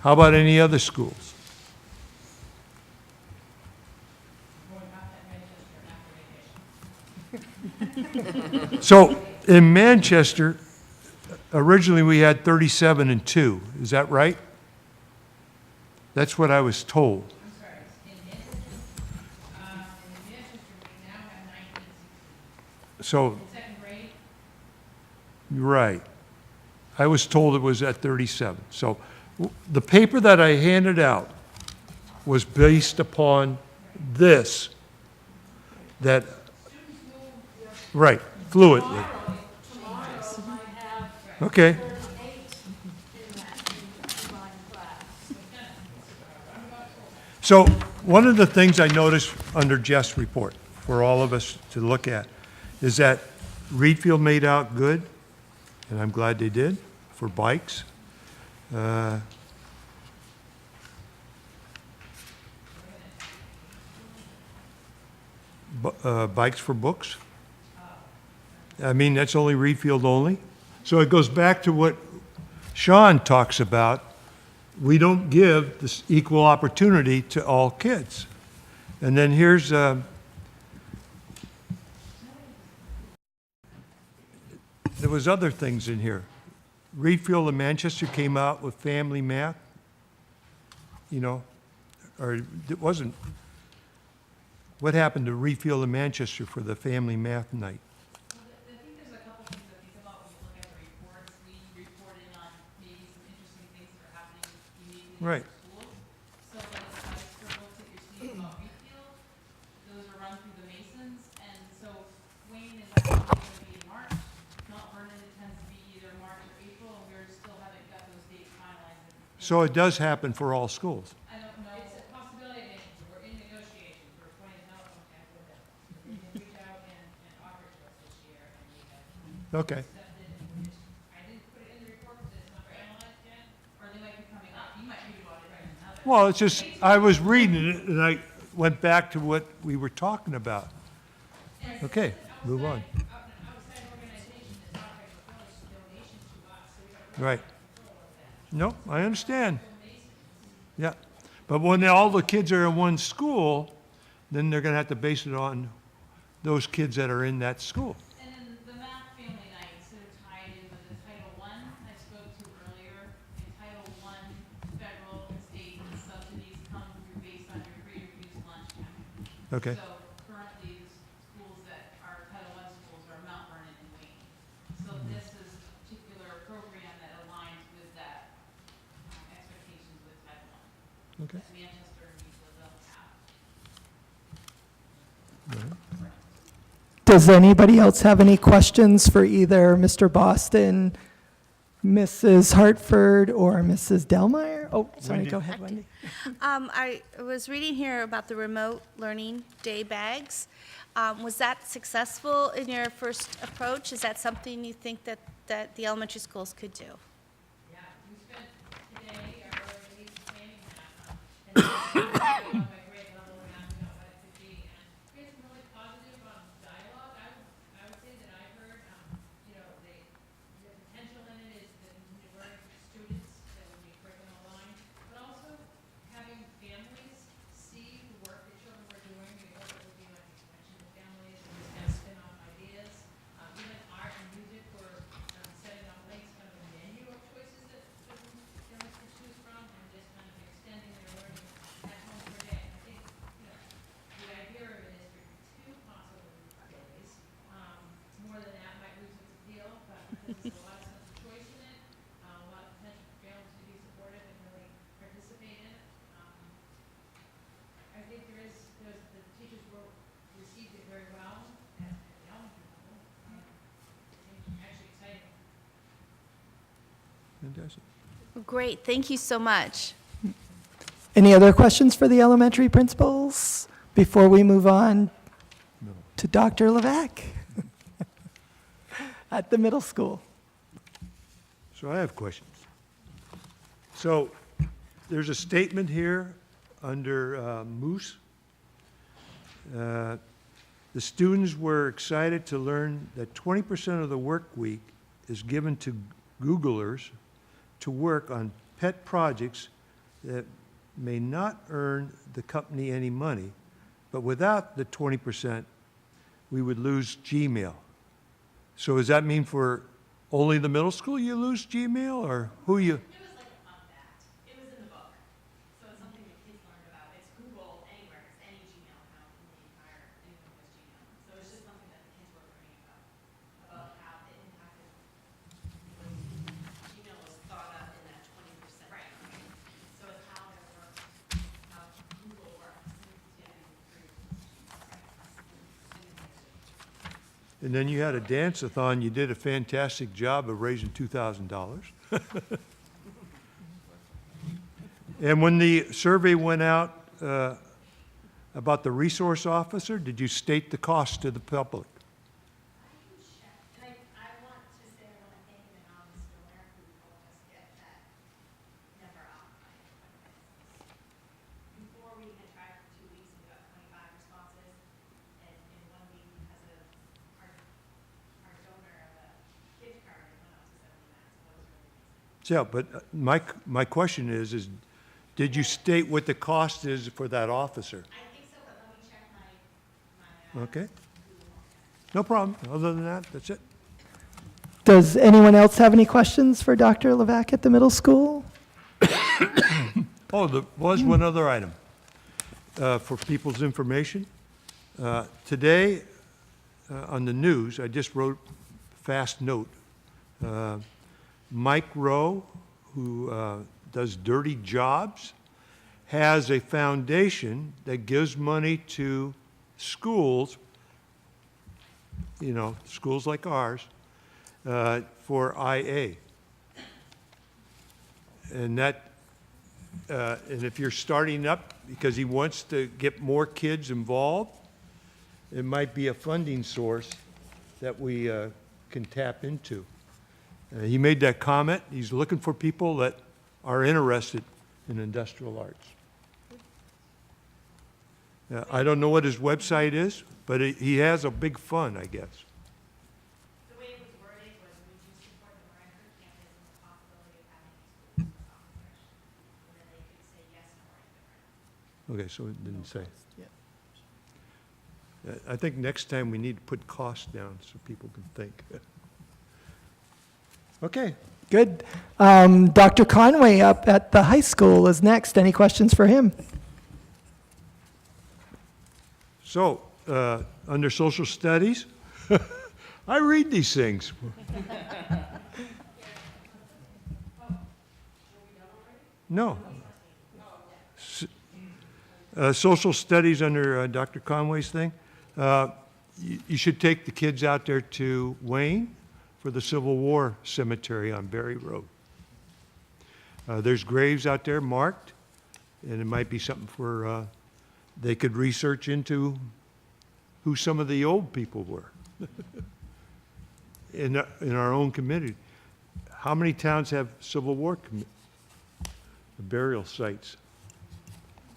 How about any other schools? Going up at Manchester after vacation. So in Manchester, originally we had 37 and 2. Is that right? That's what I was told. I'm sorry, in Manchester, we now have 19. So, In second grade, you're right. I was told it was at 37. So the paper that I handed out was based upon this, that, right, fluently. Okay. So one of the things I noticed under Jeff's report for all of us to look at is that Reed Field made out good, and I'm glad they did, for bikes. Bikes for books. I mean, that's only Reed Field only. So it goes back to what Sean talks about. We don't give this equal opportunity to all kids. And then here's, there was other things in here. Reed Field and Manchester came out with family math, you know, or it wasn't. What happened to Reed Field and Manchester for the family math night? I think there's a couple things that think about when you look at the reports. We reported on maybe some interesting things that are happening uniquely Right. in schools. So like the sites for books that you're seeing about Reedfield, those are run through the Masons. And so Wayne is actually going to be in March. Mount Vernon, it tends to be either March or April, and we still haven't got those dates finalized. So it does happen for all schools. I don't know. It's a possibility. I mean, we're in negotiations. We're pointing out, okay, go ahead. They can reach out and offer to us this year, and we have Okay. accepted it. And we just, I didn't put it in the report because it's not finalized yet, or they might be coming up. You might read about it right now. Well, it's just, I was reading it and I went back to what we were talking about. Okay, move on. Outside organization that's offering a college donation to us, so we don't Right. No, I understand. Yeah. But when all the kids are in one school, then they're going to have to base it on those kids that are in that school. And then the math family nights that are tied in with the Title I spoke to earlier. In Title I, federal and state subsidies come through based on your free or reduced lunch time. Okay. So currently, the schools that are Title I schools are Mount Vernon and Wayne. So this is a particular program that aligns with that expectations with Title I. Okay. That Manchester and Reedfield don't have. Does anybody else have any questions for either Mr. Boston, Mrs. Hartford, or Mrs. Delmeyer? Oh, sorry, Wendy. go ahead, Wendy. I was reading here about the remote learning day bags. Was that successful in your first approach? Is that something you think that the elementary schools could do? Yeah, we spent today, our early release planning that, and my grade level and asking out what it could be. And we had some really positive dialogue. I would say that I heard, the potential in it is the continued learning for students that would be curriculum aligned, but also having families see the work that children were doing. We hope it would be like a connection to families and just kind of spin off ideas. Even art and music were setting up links, kind of a menu of choices that families could choose from, and just kind of extending their learning at home per day. I think, the idea of it is for 2 possible days. More than that might lose its appeal, but because there's a lot of sense of choice in it, a lot of potential for families to be supportive and really participate in it. I think the teachers will receive it very well at the elementary level. It's actually exciting. Fantastic. Great, thank you so much. Any other questions for the elementary principals before we move on to Dr. Levac at the middle school? So I have questions. So there's a statement here under Moose. The students were excited to learn that 20% of the work week is given to Googlers to work on pet projects that may not earn the company any money, but without the 20%, we would lose Gmail. So does that mean for Only the middle school you lose Gmail, or who you? It was like a fun fact. It was in the book. So it's something that kids learned about. It's Google anywhere. It's any Gmail account in the entire, anyone who has Gmail. So it's just something that the kids were learning about how it impacted. Gmail was thought of in that 20%. Right. So it's how it works, how Google works. And then you had a dance-a-thon. You did a fantastic job of raising $2,000. And when the survey went out about the resource officer, did you state the cost to the public? And I want to say I want to thank the anonymous donor who helped us get that number up. Before we had tried for 2 weeks, we got 25 responses, and in 1 week, because of our donor of a gift card, it went up to 79, so that was really amazing. Yeah, but my question is did you state what the cost is for that officer? I think so, but let me check my Okay. No problem. Other than that, that's it. Does anyone else have any questions for Dr. Levack at the middle school? Oh, there was one other item for people's information. Today, on the news, I just wrote a fast note. Mike Rowe, who does Dirty Jobs, has a foundation that gives money to schools, you know, schools like ours, for IA. And that, and if you're starting up because he wants to get more kids involved, it might be a funding source that we can tap into. He made that comment. He's looking for people that are interested in industrial arts. I don't know what his website is, but he has a big fund, I guess. The way it was worded was, would you support the Moran campus and the possibility of having a school officers? And then they could say yes or indifferent. Okay, so it didn't say. I think next time we need to put costs down so people can think. Okay. Good. Dr. Conway up at the high school is next. Any questions for him? So, under social studies, I read these things. No. Social studies under Dr. Conway's thing. You should take the kids out there to Wayne for the Civil War Cemetery on Berry Road. There's graves out there marked, and it might be something for, they could research into who some of the old people were in our own community. How many towns have Civil War burial sites?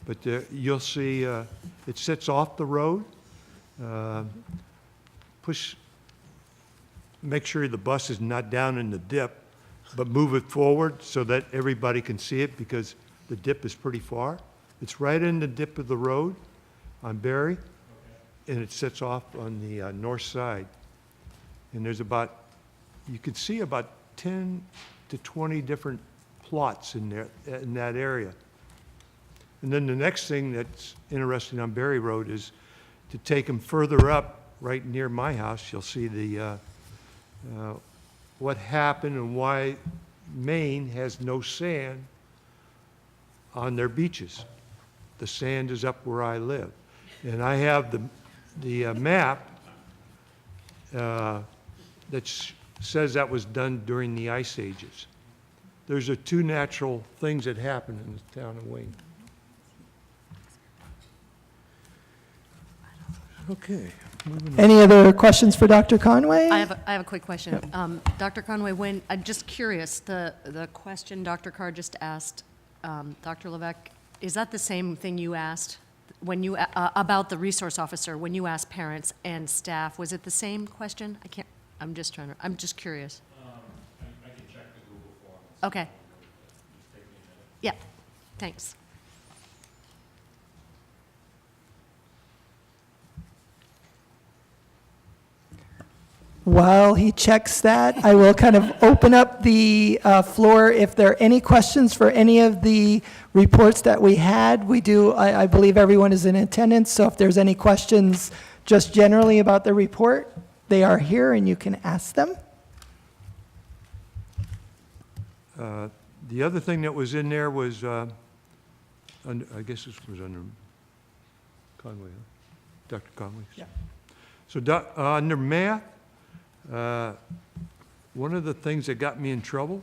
But you'll see it sits off the road. Make sure the bus is not down in the dip, but move it forward so that everybody can see it because the dip is pretty far. It's right in the dip of the road on Berry, and it sits off on the north side. And there's about, you can see about 10 to 20 different plots in there, in that area. And then the next thing that's interesting on Berry Road is to take them further up, right near my house. You'll see the what happened and why Maine has no sand on their beaches. The sand is up where I live. And I have the map that says that was done during the ice ages. There's two natural things that happen in the town of Wayne. Okay. Any other questions for Dr. Conway? I have a quick question. Dr. Conway, I'm just curious, the question Dr. Carr just asked Dr. Levack, is that the same thing you asked when you, about the resource officer, when you asked parents and staff? Was it the same question? I'm just curious. I can check the Google Forms. Okay. Just take me a minute. Yeah, thanks. While he checks that, I will kind of open up the floor. If there are any questions for any of the reports that we had, I believe everyone is in attendance, so if there's any questions just generally about the report, they are here and you can ask them. The other thing that was in there was, I guess this was under Conway, huh? Dr. Conway? Yeah. So under math, one of the things that got me in trouble,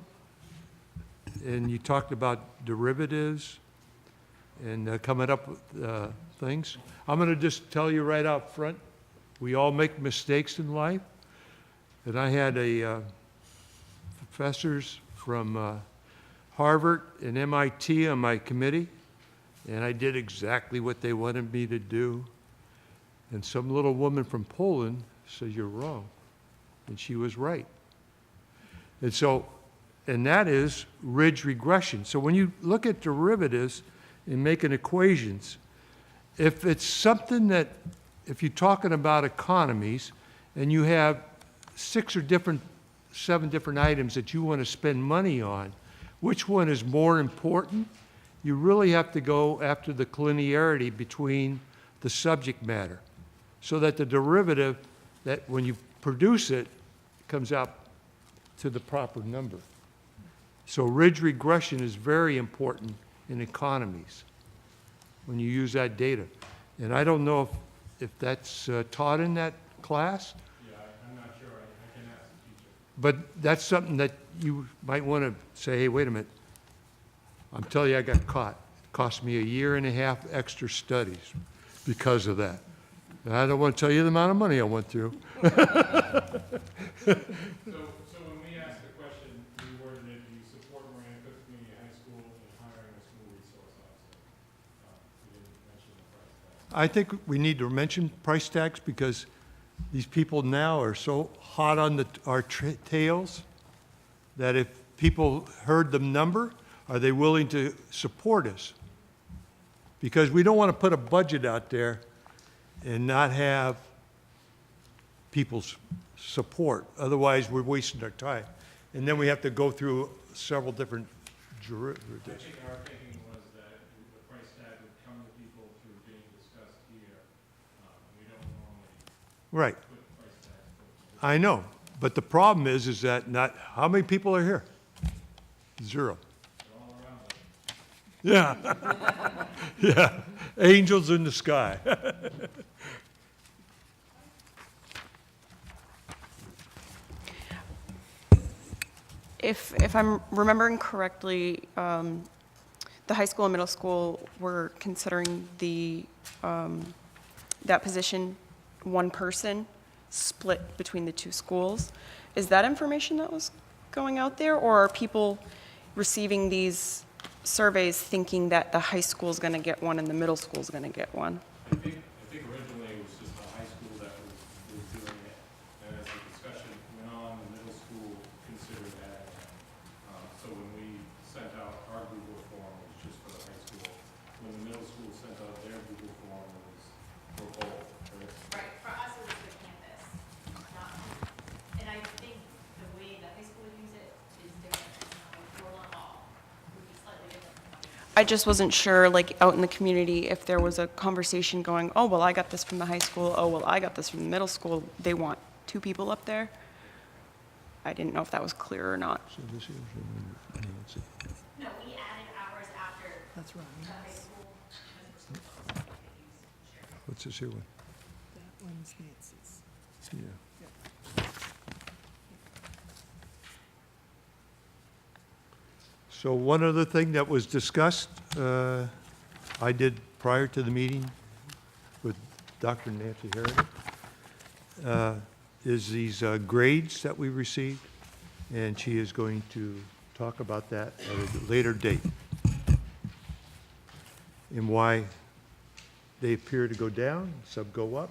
and you talked about derivatives and coming up with things. I'm going to just tell you right out front, we all make mistakes in life. And I had professors from Harvard and MIT on my committee, and I did exactly what they wanted me to do. And some little woman from Poland said, "You're wrong." And she was right. And that is ridge regression. So when you look at derivatives and making equations, if it's something that, if you're talking about economies and you have 7 different items that you want to spend money on, which one is more important? You really have to go after the linearity between the subject matter, so that the derivative, that when you produce it, comes out to the proper number. So ridge regression is very important in economies when you use that data. And I don't know if that's taught in that class. Yeah, I'm not sure. I can ask the teacher. But that's something that you might want to say, hey, wait a minute. I'm telling you, I got caught. It cost me 1.5 years extra studies because of that. And I don't want to tell you the amount of money I went through. So when we asked the question, we worded it, do you support Marana Cook Community High School in hiring a school resource officer? We didn't mention the price tag. I think we need to mention price tags because these people now are so hot on our tails that if people heard the number, are they willing to support us? Because we don't want to put a budget out there and not have people's support. Otherwise, we're wasting our time. And then we have to go through several different derivatives. I think our thinking was that the price tag would come to people through being discussed here. We don't normally Right. put price tags. I know. But the problem is that not, how many people are here? 0. Yeah. Yeah. Angels in the sky. If I'm remembering correctly, the high school and middle school were considering that position one person split between the 2 schools. Is that information that was going out there, or are people receiving these surveys thinking that the high school is going to get one and the middle school is going to get one? I think originally it was just the high school that was doing it, and as the discussion went on, the middle school considered adding it. So when we sent out our Google form, it was just for the high school. When the middle school sent out their Google form, it was for both. Right, for us it was the campus, and I think the way the high school would use it is different. Not all, would be slightly different. I just wasn't sure, like, out in the community, if there was a conversation going, oh, well, I got this from the high school, oh, well, I got this from the middle school, they want 2 people up there. I didn't know if that was clear or not. So this is, No, we added hours after That's right. the high school. what's this here one? That one's Nancy's. Yeah. So one other thing that was discussed, I did prior to the meeting with Dr. Nancy Harrigan, is these grades that we received, and she is going to talk about that at a later date and why they appear to go down, some go up,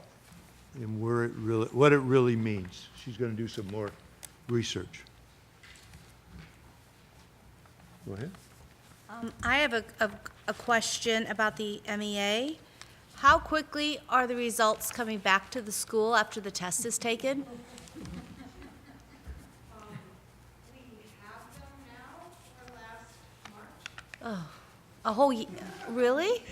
and where it really, what it really means. She's going to do some more research. Go ahead. I have a question about the MEA. How quickly are the results coming back to the school after the test is taken? A whole year, really?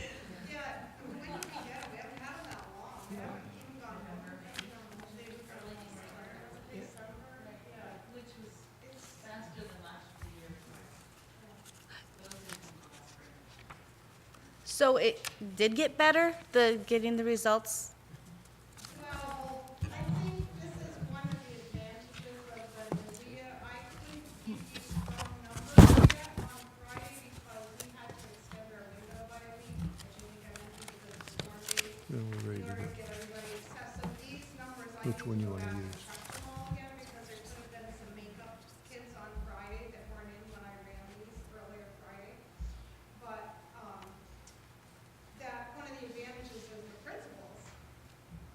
So it did get better, getting the results? Well, I think this is one of the advantages of the NVIDIA. I couldn't give you strong numbers yet on Friday because we had to extend our window by a week, which I think I mentioned because of the storm date, Then we're ready in to order go. to get everybody assessed. So these numbers, I Which need one to you go want to back and use? check them all again because there could have been some makeup kids on Friday that weren't in when I ran these earlier Friday. But, that one of the advantages of the principals,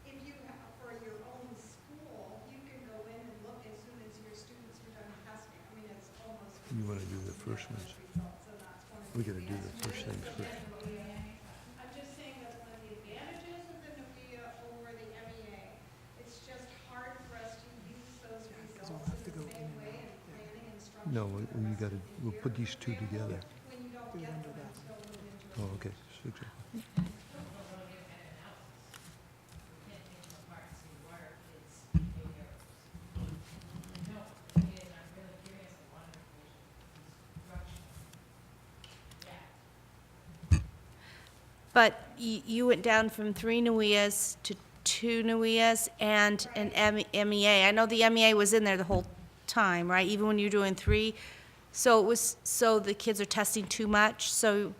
if you have, for your own school, you can go in and look as soon as your students are done testing. I mean, it's almost. You want to do the first ones? We got to do the first things first. I'm just saying that's one of the advantages of the NVIDIA over the MEA. It's just hard for us to use those results in the same way in planning instruction. No, we got to, we'll put these two together. When you don't get them until move into. Oh, okay. Exactly. But you went down from 3 NUIAs to 2 NUIAs and an MEA. I know the MEA was in there the whole time, right? Even when you're doing 3. So it was, so the kids are testing too much, so,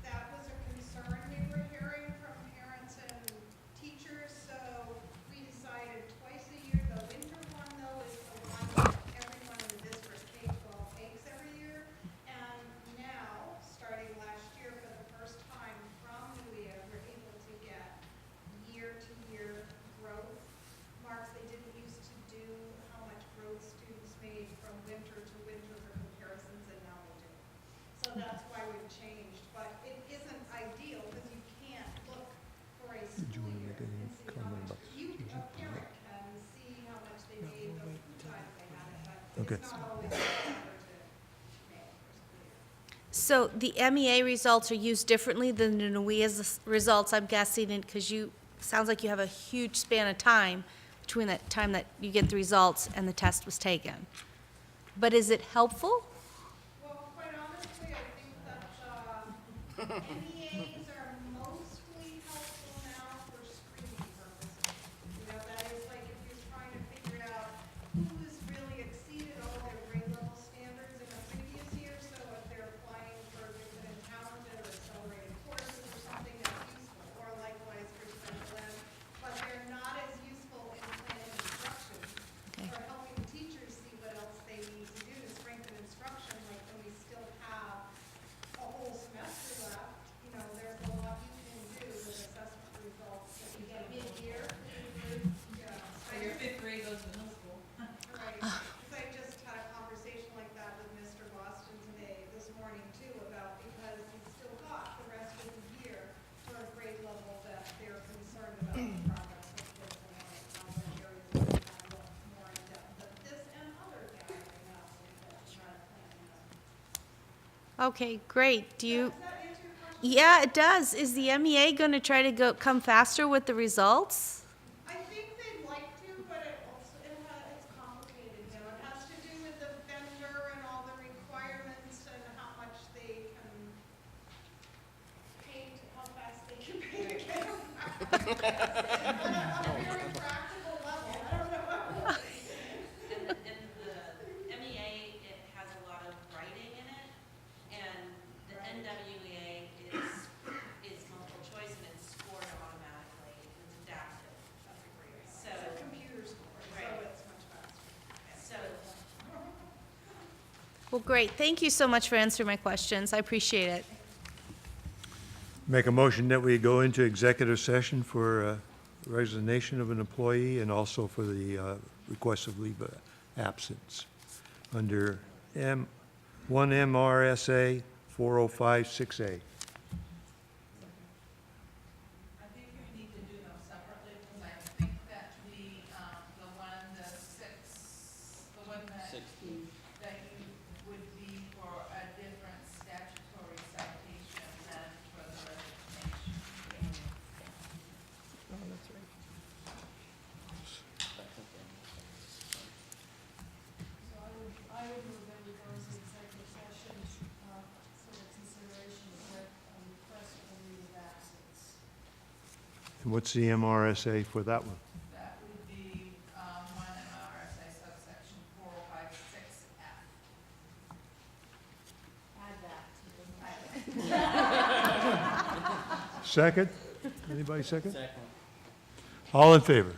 That was a concern we were hearing from parents and teachers, so we decided twice a year. The winter one, though, is the one that everyone in the district K-12 takes every year. And now, starting last year, for the first time from NUIA, we're able to get year-to-year growth marks. They didn't used to do how much growth students made from winter to winter for comparisons, and now they do. So that's why we've changed, but it isn't ideal because you can't look for a Did you school want to year make any and see how comment much. about You, a parent can see how much they made the 2 times they had it, but Okay. it's not always easier to make for school year. so the MEA results are used differently than the NUIA's results, I'm guessing, because sounds like you have a huge span of time between that time that you get the results and the test was taken. But is it helpful? Well, quite honestly, I think that MEAs are mostly helpful now for screening purposes. You know, that is like if you're trying to figure out who's really exceeded all their grade level standards in a previous year. So if they're applying for gifted and talented or accelerated courses or something that's useful, or likewise for special ed. But they're not as useful in planning instruction or helping teachers see what else they need to do to strengthen instruction, like when we still have a whole semester left. You know, there's a lot you can do with assessment results that you get mid-year. So your 5th grade goes to middle school. Right, because I just had a conversation like that with Mr. Boston this morning too, about because he's still got the rest of the year for a grade level that they're concerned about the progress of kids and what areas we can kind of look more in depth. But this and other data right now, so we can try to plan that. Okay, great. Do you, Does that answer your question? yeah, it does. Is the MEA going to try to come faster with the results? I think they'd like to, but it's complicated, you know. It has to do with the vendor and all the requirements and how much they can pay to, how fast they can pay to get them back. On a very practical level, I don't know. And the MEA, it has a lot of writing in it, and the NWEA is multiple choice and it's scored automatically, it's adaptive. So, It's a computer score, so Right. it's much faster. so Well, great. Thank you so much for answering my questions. I appreciate it. Make a motion that we go into executive session for resignation of an employee and also for the request of leave of absence under 1 MRSA 4056A. I think we need to do them separately, because I think that the one that you would be for a different statutory And what's the MRSA for that one? That would be, one MRSA subsection 4056F. Add that to the. Second? Anybody second? Second. All in favor?